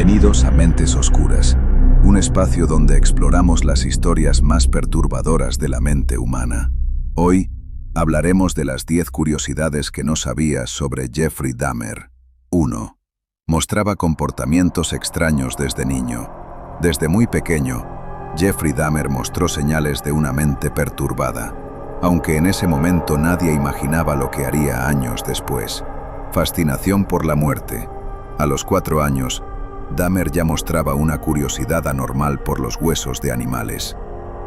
Bienvenidos a Mentes Oscuras, un espacio donde exploramos las historias más perturbadoras de la mente humana. Hoy hablaremos de las 10 curiosidades que no sabías sobre Jeffrey Dahmer. 1. Mostraba comportamientos extraños desde niño. Desde muy pequeño, Jeffrey Dahmer mostró señales de una mente perturbada, aunque en ese momento nadie imaginaba lo que haría años después. Fascinación por la muerte. A los 4 años, Dahmer ya mostraba una curiosidad anormal por los huesos de animales.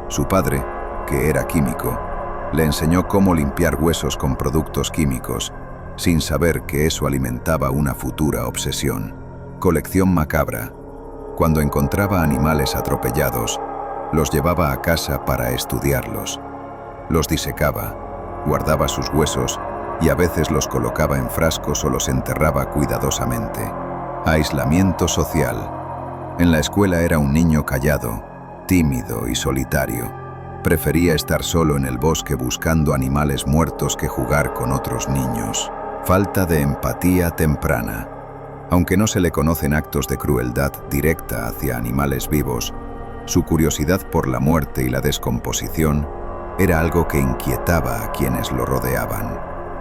Su padre, que era químico, le enseñó cómo limpiar huesos con productos químicos, sin saber que eso alimentaba una futura obsesión. Colección macabra. Cuando encontraba animales atropellados, los llevaba a casa para estudiarlos. Los disecaba, guardaba sus huesos y a veces los colocaba en frascos o los enterraba cuidadosamente. Aislamiento social. En la escuela era un niño callado, tímido y solitario. Prefería estar solo en el bosque buscando animales muertos que jugar con otros niños. Falta de empatía temprana. Aunque no se le conocen actos de crueldad directa hacia animales vivos, su curiosidad por la muerte y la descomposición era algo que inquietaba a quienes lo rodeaban.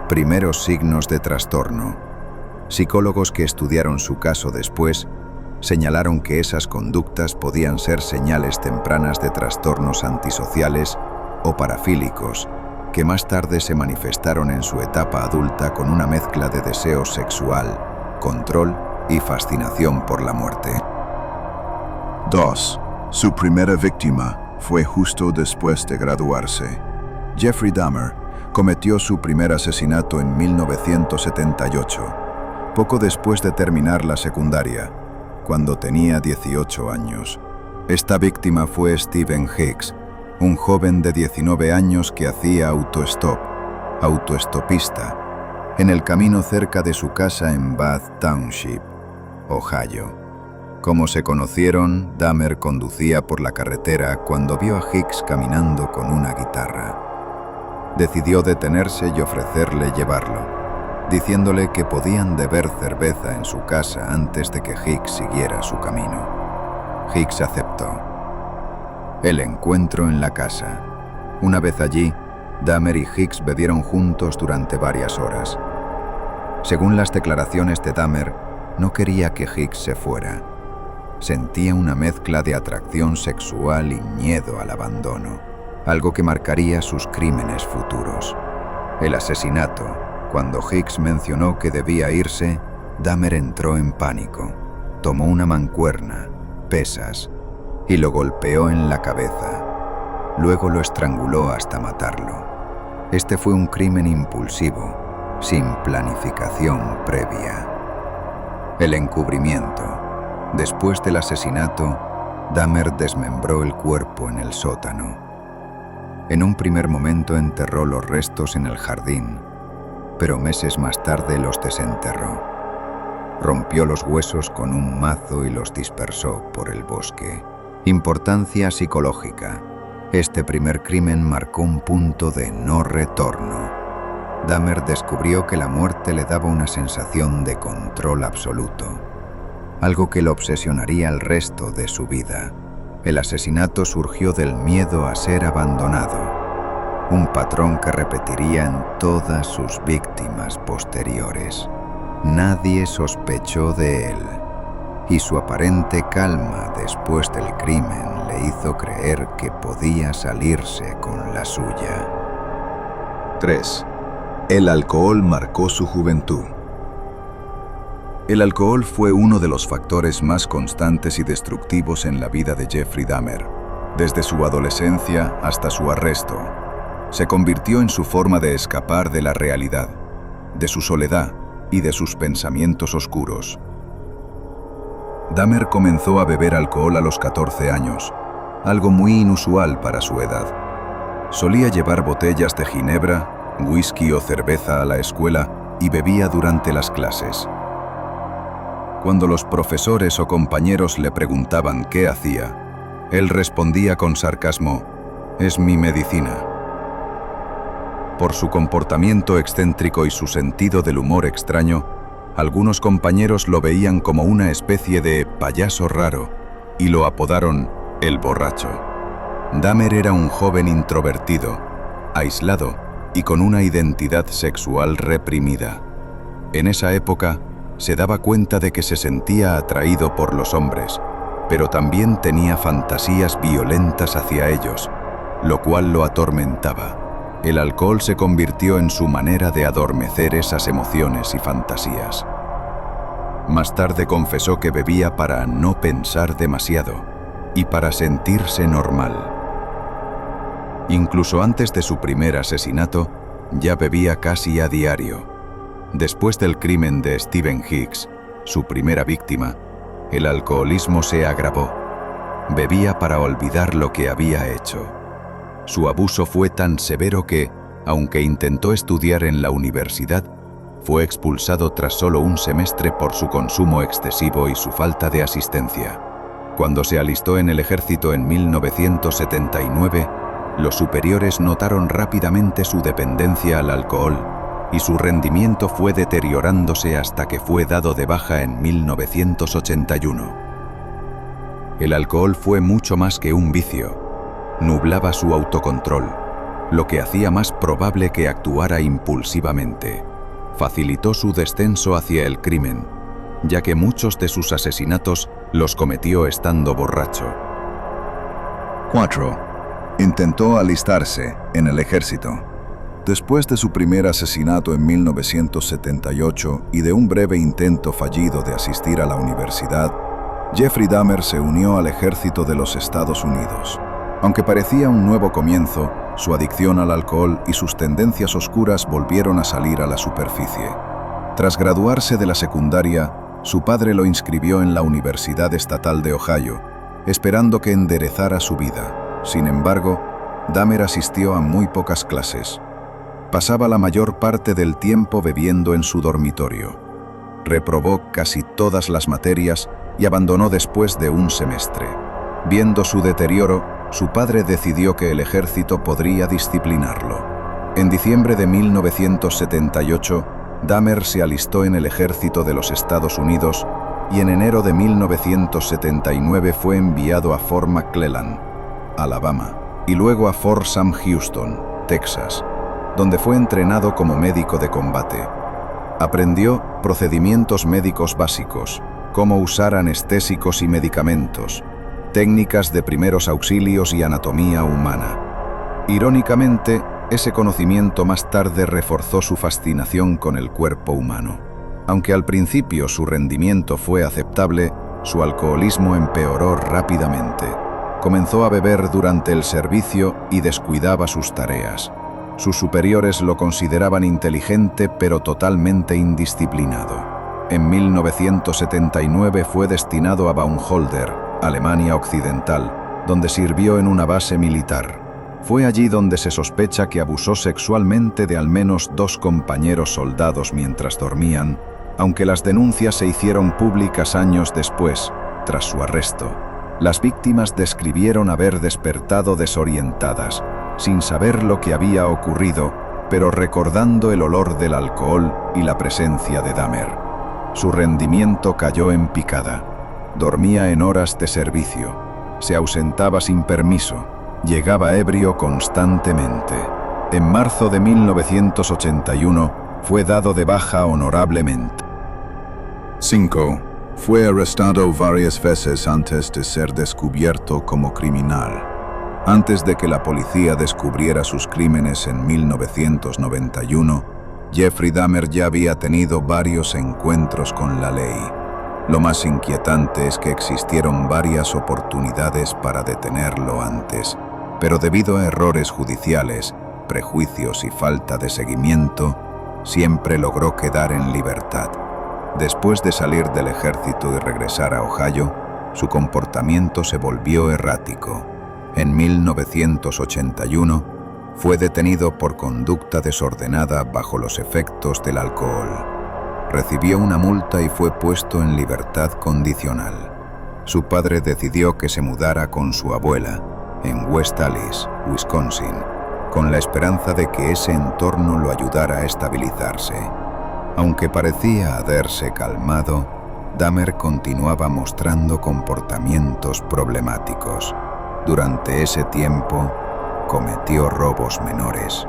Primeros signos de trastorno. Psicólogos que estudiaron su caso después señalaron que esas conductas podían ser señales tempranas de trastornos antisociales o parafílicos, que más tarde se manifestaron en su etapa adulta con una mezcla de deseo sexual, control y fascinación por la muerte. 2. Su primera víctima fue justo después de graduarse. Jeffrey Dahmer cometió su primer asesinato en 1978, poco después de terminar la secundaria, cuando tenía 18 años. Esta víctima fue Stephen Hicks, un joven de 19 años que hacía autoestopista, en el camino cerca de su casa en Bath Township, Ohio. Como se conocieron, Dahmer conducía por la carretera cuando vio a Hicks caminando con una guitarra. Decidió detenerse y ofrecerle llevarlo, diciéndole que podían beber cerveza en su casa antes de que Hicks siguiera su camino. Hicks aceptó. El encuentro en la casa. Una vez allí, Dahmer y Hicks bebieron juntos durante varias horas. Según las declaraciones de Dahmer, no quería que Hicks se fuera. Sentía una mezcla de atracción sexual y miedo al abandono, algo que marcaría sus crímenes futuros. El asesinato. Cuando Hicks mencionó que debía irse, Dahmer entró en pánico. Tomó una mancuerna, pesas, y lo golpeó en la cabeza. Luego lo estranguló hasta matarlo. Este fue un crimen impulsivo, sin planificación previa. El encubrimiento. Después del asesinato, Dahmer desmembró el cuerpo en el sótano. En un primer momento enterró los restos en el jardín, pero meses más tarde los desenterró. Rompió los huesos con un mazo y los dispersó por el bosque. Importancia psicológica. Este primer crimen marcó un punto de no retorno. Dahmer descubrió que la muerte le daba una sensación de control absoluto, algo que lo obsesionaría el resto de su vida. El asesinato surgió del miedo a ser abandonado, un patrón que repetiría en todas sus víctimas posteriores. Nadie sospechó de él, y su aparente calma después del crimen le hizo creer que podía salirse con la suya. 3. El alcohol marcó su juventud. El alcohol fue uno de los factores más constantes y destructivos en la vida de Jeffrey Dahmer. Desde su adolescencia hasta su arresto, se convirtió en su forma de escapar de la realidad, de su soledad y de sus pensamientos oscuros. Dahmer comenzó a beber alcohol a los 14 años, algo muy inusual para su edad. Solía llevar botellas de ginebra, whisky o cerveza a la escuela y bebía durante las clases. Cuando los profesores o compañeros le preguntaban qué hacía, él respondía con sarcasmo: «Es mi medicina». Por su comportamiento excéntrico y su sentido del humor extraño, Algunos compañeros lo veían como una especie de payaso raro y lo apodaron el borracho. Dahmer era un joven introvertido, aislado y con una identidad sexual reprimida. En esa época, se daba cuenta de que se sentía atraído por los hombres, pero también tenía fantasías violentas hacia ellos, lo cual lo atormentaba. El alcohol se convirtió en su manera de adormecer esas emociones y fantasías. Más tarde confesó que bebía para no pensar demasiado y para sentirse normal. Incluso antes de su primer asesinato, ya bebía casi a diario. Después del crimen de Stephen Hicks, su primera víctima, el alcoholismo se agravó. Bebía para olvidar lo que había hecho. Su abuso fue tan severo que, aunque intentó estudiar en la universidad, fue expulsado tras solo un semestre por su consumo excesivo y su falta de asistencia. Cuando se alistó en el ejército en 1979, los superiores notaron rápidamente su dependencia al alcohol y su rendimiento fue deteriorándose hasta que fue dado de baja en 1981. El alcohol fue mucho más que un vicio. Nublaba su autocontrol, lo que hacía más probable que actuara impulsivamente. Facilitó su descenso hacia el crimen, ya que muchos de sus asesinatos los cometió estando borracho. 4. Intentó alistarse en el ejército. Después de su primer asesinato en 1978 y de un breve intento fallido de asistir a la universidad, Jeffrey Dahmer se unió al ejército de los Estados Unidos. Aunque parecía un nuevo comienzo, su adicción al alcohol y sus tendencias oscuras volvieron a salir a la superficie. Tras graduarse de la secundaria, su padre lo inscribió en la Universidad Estatal de Ohio, esperando que enderezara su vida. Sin embargo, Dahmer asistió a muy pocas clases. Pasaba la mayor parte del tiempo bebiendo en su dormitorio. Reprobó casi todas las materias y abandonó después de un semestre. Viendo su deterioro, su padre decidió que el ejército podría disciplinarlo. En diciembre de 1978, Dahmer se alistó en el ejército de los Estados Unidos y en enero de 1979 fue enviado a Fort McClellan, Alabama, y luego a Fort Sam Houston, Texas, donde fue entrenado como médico de combate. Aprendió procedimientos médicos básicos, cómo usar anestésicos y medicamentos, técnicas de primeros auxilios y anatomía humana. Irónicamente, ese conocimiento más tarde reforzó su fascinación con el cuerpo humano. Aunque al principio su rendimiento fue aceptable, su alcoholismo empeoró rápidamente. Comenzó a beber durante el servicio y descuidaba sus tareas. Sus superiores lo consideraban inteligente pero totalmente indisciplinado. En 1979 fue destinado a Baumholder, Alemania Occidental, donde sirvió en una base militar. Fue allí donde se sospecha que abusó sexualmente de al menos 2 compañeros soldados mientras dormían, aunque las denuncias se hicieron públicas años después, tras su arresto. Las víctimas describieron haber despertado desorientadas, sin saber lo que había ocurrido, pero recordando el olor del alcohol y la presencia de Dahmer. Su rendimiento cayó en picada. Dormía en horas de servicio, se ausentaba sin permiso, llegaba ebrio constantemente. En marzo de 1981 fue dado de baja honorablemente. 5. Fue arrestado varias veces antes de ser descubierto como criminal. Antes de que la policía descubriera sus crímenes en 1991, Jeffrey Dahmer ya había tenido varios encuentros con la ley. Lo más inquietante es que existieron varias oportunidades para detenerlo antes, pero debido a errores judiciales, prejuicios y falta de seguimiento, siempre logró quedar en libertad. Después de salir del ejército y regresar a Ohio, su comportamiento se volvió errático. En 1981, fue detenido por conducta desordenada bajo los efectos del alcohol. Recibió una multa y fue puesto en libertad condicional. Su padre decidió que se mudara con su abuela en West Allis, Wisconsin, con la esperanza de que ese entorno lo ayudara a estabilizarse. Aunque parecía haberse calmado, Dahmer continuaba mostrando comportamientos problemáticos. Durante ese tiempo, cometió robos menores.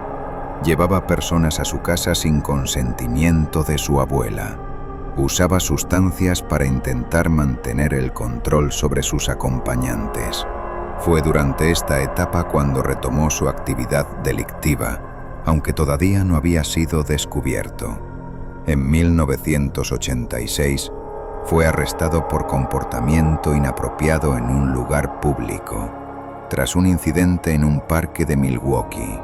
Llevaba personas a su casa sin consentimiento de su abuela. Usaba sustancias para intentar mantener el control sobre sus acompañantes. Fue durante esta etapa cuando retomó su actividad delictiva, aunque todavía no había sido descubierto. En 1986, fue arrestado por comportamiento inapropiado en un lugar público, tras un incidente en un parque de Milwaukee.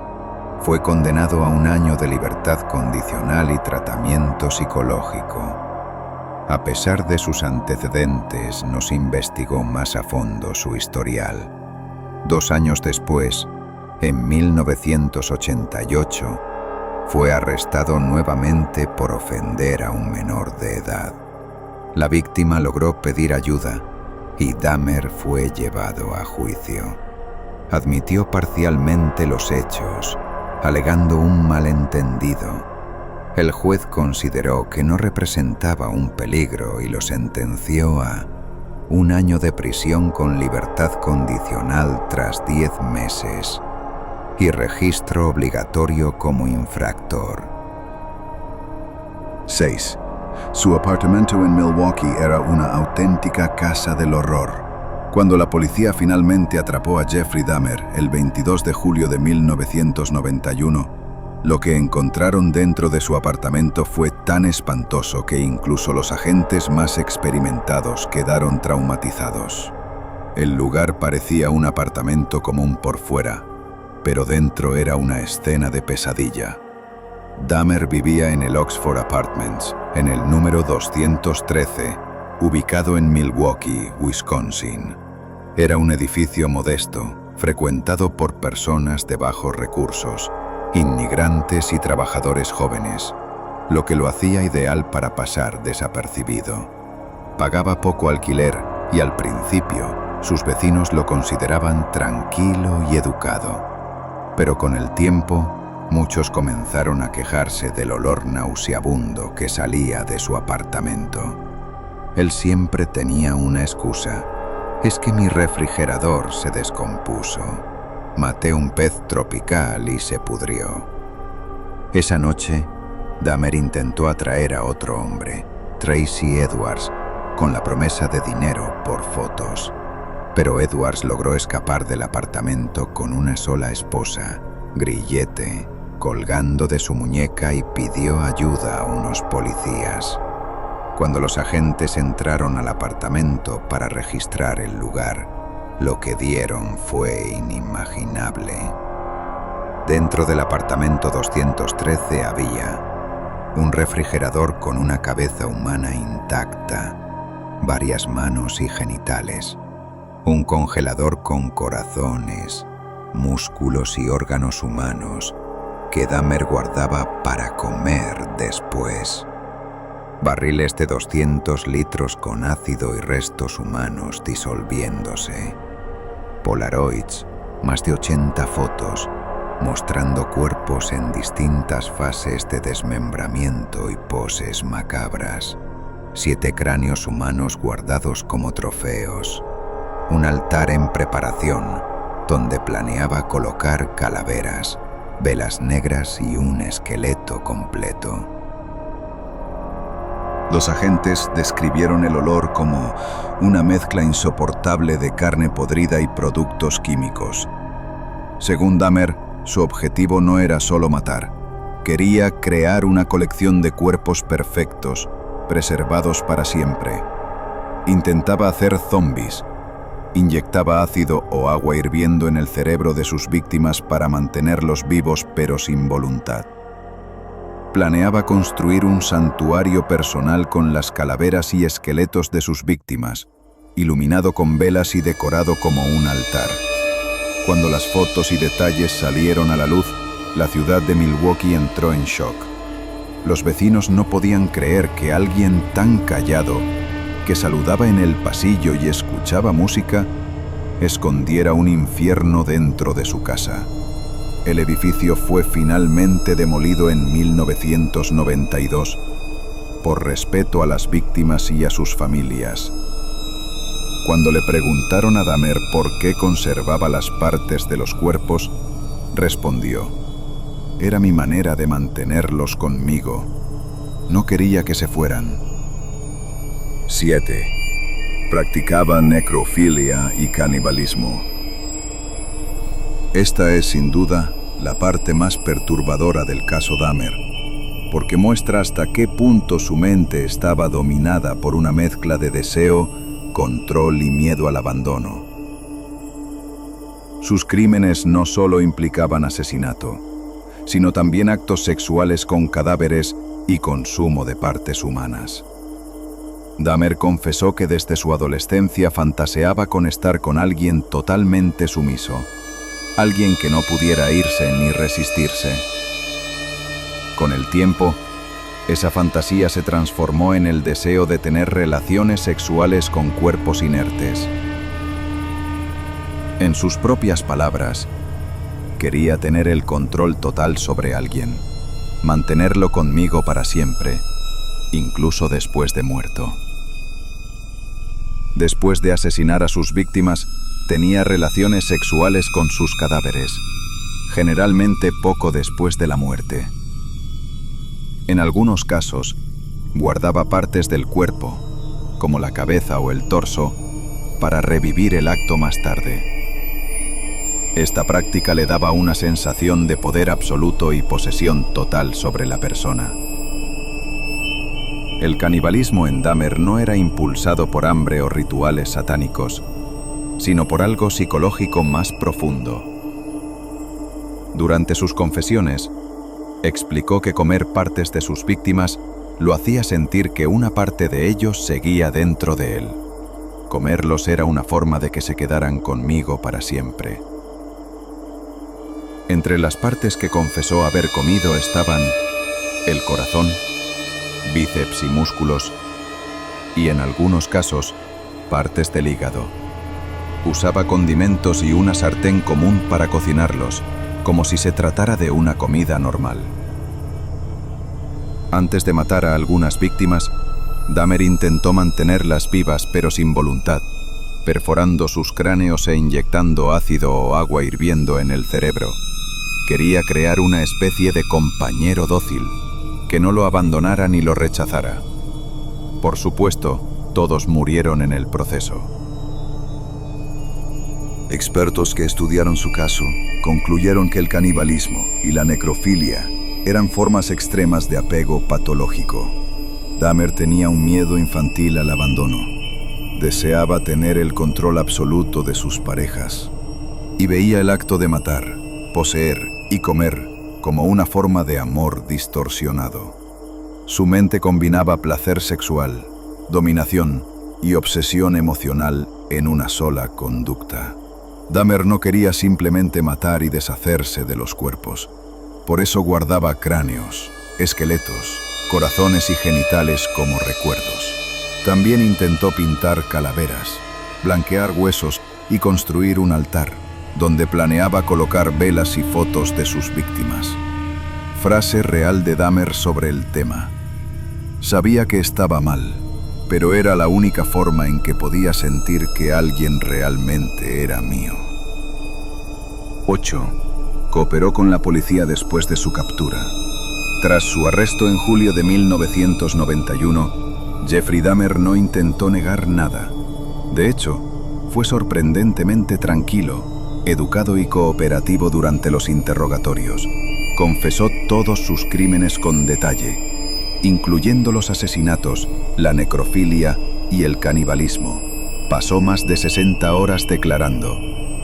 Fue condenado a 1 año de libertad condicional y tratamiento psicológico. A pesar de sus antecedentes, no se investigó más a fondo su historial. 2 años después, en 1988, fue arrestado nuevamente por ofender a un menor de edad. La víctima logró pedir ayuda y Dahmer fue llevado a juicio. Admitió parcialmente los hechos, alegando un malentendido. El juez consideró que no representaba un peligro y lo sentenció a 1 año de prisión con libertad condicional tras 10 meses y registro obligatorio como infractor. 6. Su apartamento en Milwaukee era una auténtica casa del horror. Cuando la policía finalmente atrapó a Jeffrey Dahmer el 22 de julio de 1991, lo que encontraron dentro de su apartamento fue tan espantoso que incluso los agentes más experimentados quedaron traumatizados. El lugar parecía un apartamento común por fuera, pero dentro era una escena de pesadilla. Dahmer vivía en el Oxford Apartments, en el número 213, ubicado en Milwaukee, Wisconsin. Era un edificio modesto, frecuentado por personas de bajos recursos, inmigrantes y trabajadores jóvenes, lo que lo hacía ideal para pasar desapercibido. Pagaba poco alquiler y al principio sus vecinos lo consideraban tranquilo y educado. Pero con el tiempo, muchos comenzaron a quejarse del olor nauseabundo que salía de su apartamento. Él siempre tenía una excusa. Es que mi refrigerador se descompuso. Maté un pez tropical y se pudrió. Esa noche, Dahmer intentó atraer a otro hombre, Tracy Edwards, con la promesa de dinero por fotos. Pero Edwards logró escapar del apartamento con una sola esposa, Grillete, colgando de su muñeca y pidió ayuda a unos policías. Cuando los agentes entraron al apartamento para registrar el lugar, lo que dieron fue inimaginable. Dentro del apartamento 213 había un refrigerador con una cabeza humana intacta, varias manos y genitales, un congelador con corazones, músculos y órganos humanos que Dahmer guardaba para comer después. Barriles de 200 litros con ácido y restos humanos disolviéndose. Polaroids, más de 80 fotos, mostrando cuerpos en distintas fases de desmembramiento y poses macabras. 7 cráneos humanos guardados como trofeos. Un altar en preparación, donde planeaba colocar calaveras, velas negras y un esqueleto completo. Los agentes describieron el olor como una mezcla insoportable de carne podrida y productos químicos. Según Dahmer, su objetivo no era solo matar. Quería crear una colección de cuerpos perfectos, preservados para siempre. Intentaba hacer zombies. Inyectaba ácido o agua hirviendo en el cerebro de sus víctimas para mantenerlos vivos pero sin voluntad. Planeaba construir un santuario personal con las calaveras y esqueletos de sus víctimas, iluminado con velas y decorado como un altar. Cuando las fotos y detalles salieron a la luz, la ciudad de Milwaukee entró en shock. Los vecinos no podían creer que alguien tan callado, que saludaba en el pasillo y escuchaba música, escondiera un infierno dentro de su casa. El edificio fue finalmente demolido en 1992 por respeto a las víctimas y a sus familias. Cuando le preguntaron a Dahmer por qué conservaba las partes de los cuerpos, respondió: «Era mi manera de mantenerlos conmigo. No quería que se fueran». 7. Practicaba necrofilia y canibalismo. Esta es, sin duda, la parte más perturbadora del caso Dahmer, porque muestra hasta qué punto su mente estaba dominada por una mezcla de deseo, control y miedo al abandono. Sus crímenes no solo implicaban asesinato, sino también actos sexuales con cadáveres y consumo de partes humanas. Dahmer confesó que desde su adolescencia fantaseaba con estar con alguien totalmente sumiso, alguien que no pudiera irse ni resistirse. Con el tiempo, esa fantasía se transformó en el deseo de tener relaciones sexuales con cuerpos inertes. En sus propias palabras, quería tener el control total sobre alguien, mantenerlo conmigo para siempre, incluso después de muerto. Después de asesinar a sus víctimas, tenía relaciones sexuales con sus cadáveres, generalmente poco después de la muerte. En algunos casos, guardaba partes del cuerpo, como la cabeza o el torso, para revivir el acto más tarde. Esta práctica le daba una sensación de poder absoluto y posesión total sobre la persona. El canibalismo en Dahmer no era impulsado por hambre o rituales satánicos, sino por algo psicológico más profundo. Durante sus confesiones, explicó que comer partes de sus víctimas lo hacía sentir que una parte de ellos seguía dentro de él. Comerlos era una forma de que se quedaran conmigo para siempre. Entre las partes que confesó haber comido estaban el corazón, bíceps y músculos, y en algunos casos, partes del hígado. Usaba condimentos y una sartén común para cocinarlos, como si se tratara de una comida normal. Antes de matar a algunas víctimas, Dahmer intentó mantenerlas vivas pero sin voluntad, perforando sus cráneos e inyectando ácido o agua hirviendo en el cerebro. Quería crear una especie de compañero dócil, que no lo abandonara ni lo rechazara. Por supuesto, todos murieron en el proceso. Expertos que estudiaron su caso concluyeron que el canibalismo y la necrofilia eran formas extremas de apego patológico. Dahmer tenía un miedo infantil al abandono. Deseaba tener el control absoluto de sus parejas y veía el acto de matar, poseer y comer como una forma de amor distorsionado. Su mente combinaba placer sexual, dominación y obsesión emocional en una sola conducta. Dahmer no quería simplemente matar y deshacerse de los cuerpos. Por eso guardaba cráneos, esqueletos, corazones y genitales como recuerdos. También intentó pintar calaveras, blanquear huesos y construir un altar, donde planeaba colocar velas y fotos de sus víctimas. Frase real de Dahmer sobre el tema: sabía que estaba mal, pero era la única forma en que podía sentir que alguien realmente era mío. 8. Cooperó con la policía después de su captura. Tras su arresto en julio de 1991, Jeffrey Dahmer no intentó negar nada. De hecho, fue sorprendentemente tranquilo, educado y cooperativo durante los interrogatorios. Confesó todos sus crímenes con detalle, incluyendo los asesinatos, la necrofilia y el canibalismo. Pasó más de 60 horas declarando,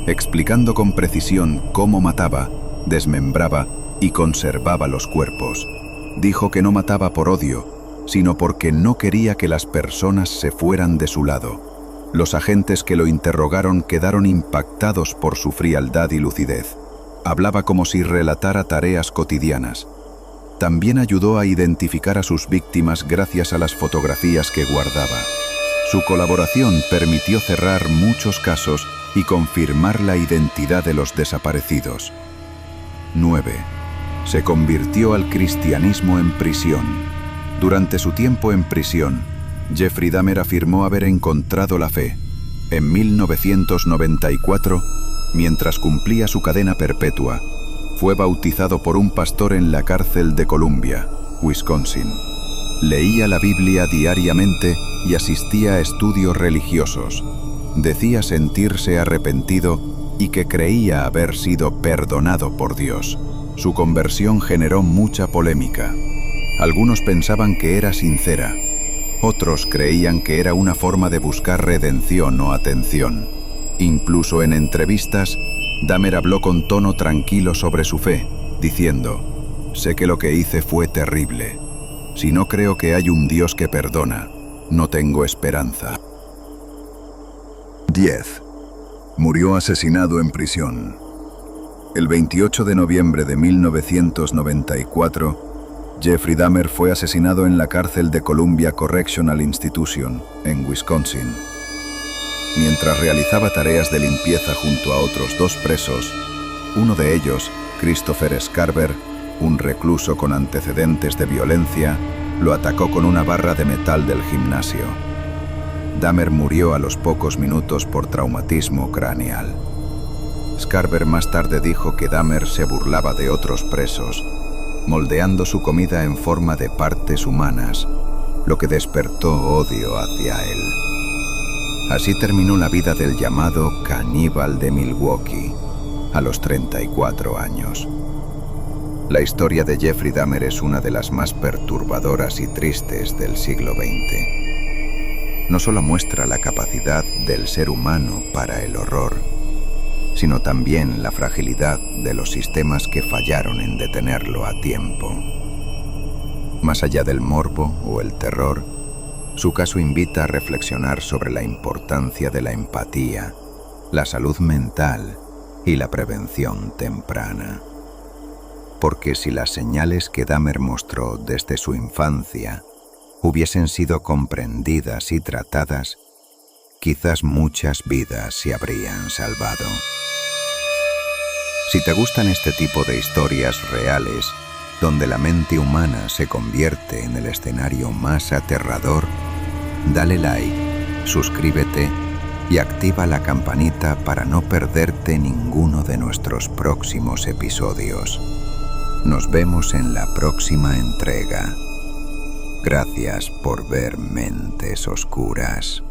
explicando con precisión cómo mataba, desmembraba y conservaba los cuerpos. Dijo que no mataba por odio, sino porque no quería que las personas se fueran de su lado. Los agentes que lo interrogaron quedaron impactados por su frialdad y lucidez. Hablaba como si relatara tareas cotidianas. También ayudó a identificar a sus víctimas gracias a las fotografías que guardaba. Su colaboración permitió cerrar muchos casos y confirmar la identidad de los desaparecidos. 9. Se convirtió al cristianismo en prisión. Durante su tiempo en prisión, Jeffrey Dahmer afirmó haber encontrado la fe. En 1994, mientras cumplía su cadena perpetua, fue bautizado por un pastor en la cárcel de Columbia, Wisconsin. Leía la Biblia diariamente y asistía a estudios religiosos. Decía sentirse arrepentido y que creía haber sido perdonado por Dios. Su conversión generó mucha polémica. Algunos pensaban que era sincera. Otros creían que era una forma de buscar redención o atención. Incluso en entrevistas, Dahmer habló con tono tranquilo sobre su fe, diciendo: «Sé que lo que hice fue terrible. Si no creo que hay un Dios que perdona, no tengo esperanza». 10. Murió asesinado en prisión. El 28 de noviembre de 1994, Jeffrey Dahmer fue asesinado en la cárcel de Columbia Correctional Institution, en Wisconsin. Mientras realizaba tareas de limpieza junto a otros 2 presos, uno de ellos, Christopher Scarver, un recluso con antecedentes de violencia, lo atacó con una barra de metal del gimnasio. Dahmer murió a los pocos minutos por traumatismo craneal. Scarver más tarde dijo que Dahmer se burlaba de otros presos, moldeando su comida en forma de partes humanas, lo que despertó odio hacia él. Así terminó la vida del llamado caníbal de Milwaukee, a los 34 años. La historia de Jeffrey Dahmer es una de las más perturbadoras y tristes del siglo XX. No solo muestra la capacidad del ser humano para el horror, sino también la fragilidad de los sistemas que fallaron en detenerlo a tiempo. Más allá del morbo o el terror, su caso invita a reflexionar sobre la importancia de la empatía, la salud mental y la prevención temprana. Porque si las señales que Dahmer mostró desde su infancia hubiesen sido comprendidas y tratadas, quizás muchas vidas se habrían salvado. Si te gustan este tipo de historias reales, donde la mente humana se convierte en el escenario más aterrador, dale like, suscríbete y activa la campanita para no perderte ninguno de nuestros próximos episodios. Nos vemos en la próxima entrega. Gracias por ver Mentes Oscuras.